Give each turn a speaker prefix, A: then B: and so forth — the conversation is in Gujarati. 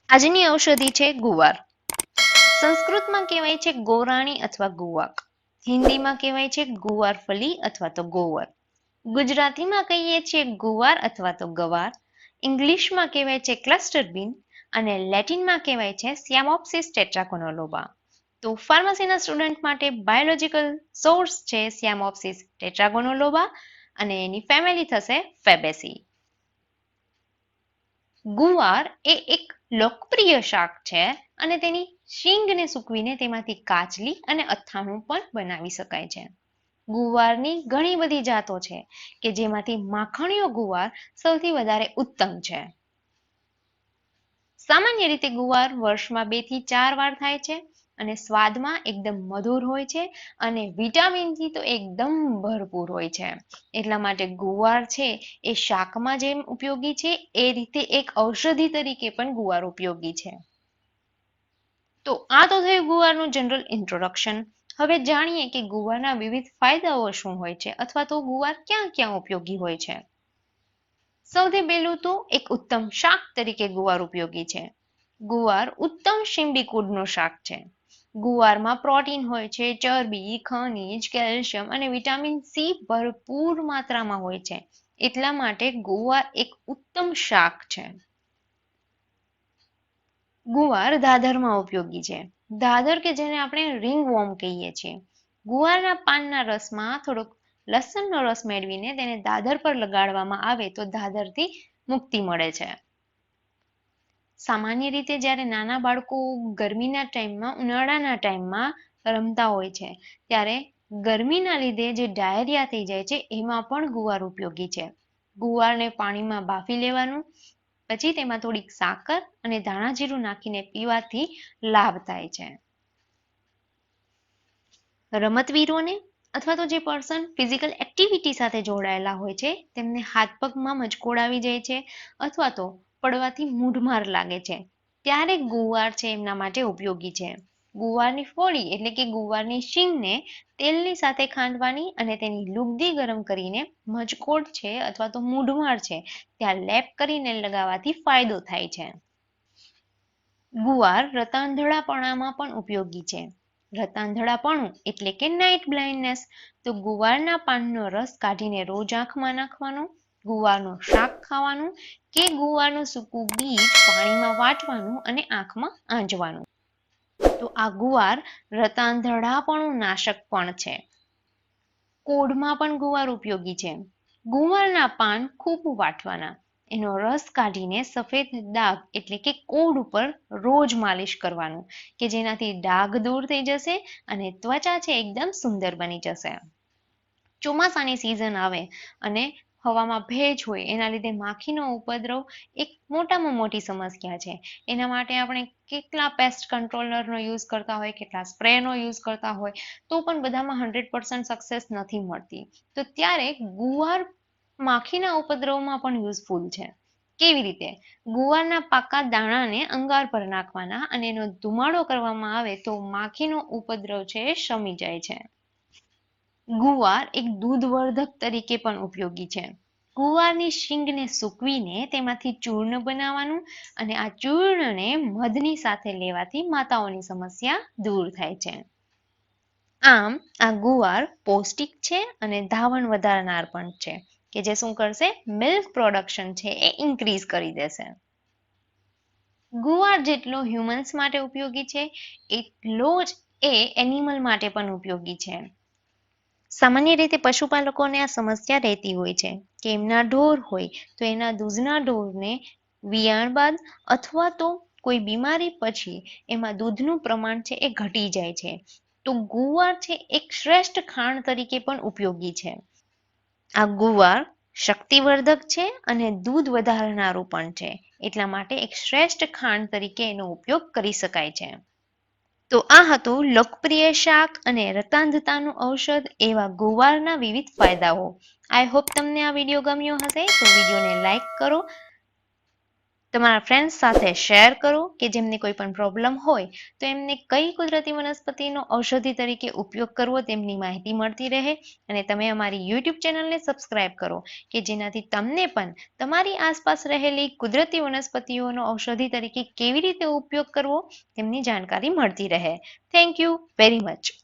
A: આજની ઔષધિ છે ગુવાર. સંસ્કૃતમાં કહેવાય છે ગોરાણી અથવા ગુવાક. હિન્દીમાં કહેવાય છે ગુવારફલી અથવા તો ગોવર. ગુજરાતીમાં કહીએ છીએ ગુવાર અથવા તો ગવાર. ઇંગ્લિશમાં કહેવાય છે ક્લસ્ટર બીન અને લેટિનમાં કહેવાય છે સિયામોપ્સિસ ટેટ્રાકોનોલોબા. તો ફાર્મસીના સ્ટુડન્ટ માટે બાયોલોજીકલ સોર્સ છે સિયામોપ્સિસ ટેટ્રાકોનોલોબા અને એની ફેમિલી થશે ફેબેસી. ગુવાર એ એક લોકપ્રિય શાક છે અને તેની શીંગને સૂકવીને તેમાંથી કાચલી અને અથાણું પણ બનાવી શકાય છે. ગુવારની ઘણી બધી જાતો છે કે જેમાંથી માખણીયો ગુવાર સૌથી વધારે ઉત્તમ છે. સામાન્ય રીતે ગુવાર વર્ષમાં 2 થી 4 વાર થાય છે અને સ્વાદમાં એકદમ મધુર હોય છે અને વિટામિનથી તો એકદમ ભરપૂર હોય છે. એટલા માટે ગુવાર છે એ શાકમાં જેમ ઉપયોગી છે એ રીતે એક ઔષધિ તરીકે પણ ગુવાર ઉપયોગી છે. તો આ તો થયું ગુવારનું જનરલ ઇન્ટ્રોડક્શન. હવે જાણીએ કે ગુવારના વિવિધ ફાયદાઓ શું હોય છે અથવા તો ગુવાર ક્યાં ક્યાં ઉપયોગી હોય છે. સૌથી પહેલું તો એક ઉત્તમ શાક તરીકે ગુવાર ઉપયોગી છે. ગુવાર ઉત્તમ શિંબીકૂળનું શાક છે. ગુવારમાં પ્રોટીન હોય છે, ચરબી, ખનિજ, કેલ્શિયમ અને વિટામિન સી ભરપૂર માત્રામાં હોય છે. એટલા માટે ગુવાર એક ઉત્તમ શાક છે. ગુવાર દાદરમાં ઉપયોગી છે. દાદર કે જેને આપણે રિંગવોર્મ કહીએ છીએ. ગુવારના પાનના રસમાં થોડોક લસણનો રસ મેળવીને તેને દાદર પર લગાડવામાં આવે તો દાદરથી મુક્તિ મળે છે. સામાન્ય રીતે જ્યારે નાના બાળકો ગરમીના ટાઈમમાં ઉનાળાના ટાઈમમાં રમતા હોય છે ત્યારે ગરમીના લીધે જે ડાયરિયા થઈ જાય છે એમાં પણ ગુવાર ઉપયોગી છે. ગુવારને પાણીમાં બાફી લેવાનું, પછી તેમાં થોડીક સાકર અને ધાણા જીરું નાખીને પીવાથી લાભ થાય છે. રમતવીરોને અથવા તો જે પર્સન ફિઝિકલ એક્ટિવિટી સાથે જોડાયેલા હોય છે તેમને હાથ પગમાં મચકોડ આવી જાય છે અથવા તો પડવાથી મૂઢમાર લાગે છે ત્યારે ગુવાર છે એમના માટે ઉપયોગી છે. ગુવારની ફોડી એટલે કે ગુવારની શીંગને તેલની સાથે ખાંડવાની અને તેની લુગદી ગરમ કરીને મચકોડ છે અથવા તો મૂઢમાર છે ત્યાં લેપ કરીને લગાવવાથી ફાયદો થાય છે. ગુવાર રતાંધળાપણામાં પણ ઉપયોગી છે. રતાંધળાપણું એટલે કે નાઇટ બ્લાઇન્ડનેસ. તો ગુવારના પાનનો રસ કાઢીને રોજ આંખમાં નાખવાનો, ગુવારનું શાક ખાવાનું કે ગુવારનું સૂકું બીજ પાણીમાં વાટવાનું અને આંખમાં આંજવાનું. તો આ ગુવાર રતાંધળાપણું નાશક પણ છે. કોઢમાં પણ ગુવાર ઉપયોગી છે. ગુવારના પાન ખૂબ વાટવાના, એનો રસ કાઢીને સફેદ ડાઘ એટલે કે કોઢ ઉપર રોજ માલિશ કરવાનું કે જેનાથી ડાઘ દૂર થઈ જશે અને ત્વચા છે એકદમ સુંદર બની જશે. ચોમાસાની સિઝન આવે અને હવામાં ભેજ હોય એના લીધે માખીનો ઉપદ્રવ એક મોટામાં મોટી સમસ્યા છે. એના માટે આપણે કેટલા પેસ્ટ કંટ્રોલરનો યુઝ કરતા હોય, કેટલા સ્પ્રેનો યુઝ કરતા હોય તો પણ બધામાં 100% સક્સેસ નથી મળતી. તો ત્યારે ગુવાર માખીના ઉપદ્રવમાં પણ યુઝફુલ છે. કેવી રીતે? ગુવારના પાકા દાણાને અંગાર પર નાખવાના અને એનો ધુમાડો કરવામાં આવે તો માખીનો ઉપદ્રવ છે એ શમી જાય છે. ગુવાર એક દૂધવર્ધક તરીકે પણ ઉપયોગી છે. ગુવારની શીંગને સૂકવીને તેમાંથી ચૂર્ણ બનાવવાનું અને આ ચૂર્ણને મધની સાથે લેવાથી માતાઓની સમસ્યા દૂર થાય છે. આમ આ ગુવાર પૌષ્ટિક છે અને ધાવણ વધારનાર પણ છે કે જે શું કરશે? મિલ્ક પ્રોડક્શન છે એ ઇન્ક્રીઝ કરી દેશે. ગુવાર જેટલો હ્યુમન્સ માટે ઉપયોગી છે એટલો જ એ એનિમલ માટે પણ ઉપયોગી છે. સામાન્ય રીતે પશુપાલકોને આ સમસ્યા રહેતી હોય છે કે એમના ઢોર હોય તો એના દૂધના ઢોરને વિયાણ બાદ અથવા તો કોઈ બીમારી પછી એમાં દૂધનું પ્રમાણ છે એ ઘટી જાય છે. તો ગુવાર છે એક શ્રેષ્ઠ ખાંડ તરીકે પણ ઉપયોગી છે. આ ગુવાર શક્તિવર્ધક છે અને દૂધ વધારનારું પણ છે. એટલા માટે એક શ્રેષ્ઠ ખાંડ તરીકે એનો ઉપયોગ કરી શકાય છે. તો આ હતું લોકપ્રિય શાક અને રતાંધતાનું ઔષધ એવા ગુવારના વિવિધ ફાયદાઓ. આઈ હોપ તમને આ વિડીયો ગમ્યો હશે તો વિડીયોને લાઈક કરો, તમારા ફ્રેન્ડ્સ સાથે શેર કરો કે જેમને કોઈ પણ પ્રોબ્લેમ હોય તો એમને કઈ કુદરતી વનસ્પતિનો ઔષધિ તરીકે ઉપયોગ કરવો તેમની માહિતી મળતી રહે. અને તમે અમારી યુટ્યુબ ચેનલને સબસ્ક્રાઇબ કરો કે જેનાથી તમને પણ તમારી આસપાસ રહેલી કુદરતી વનસ્પતિઓનો ઔષધિ તરીકે કેવી રીતે ઉપયોગ કરવો તેમની જાણકારી મળતી રહે. Thank you very much.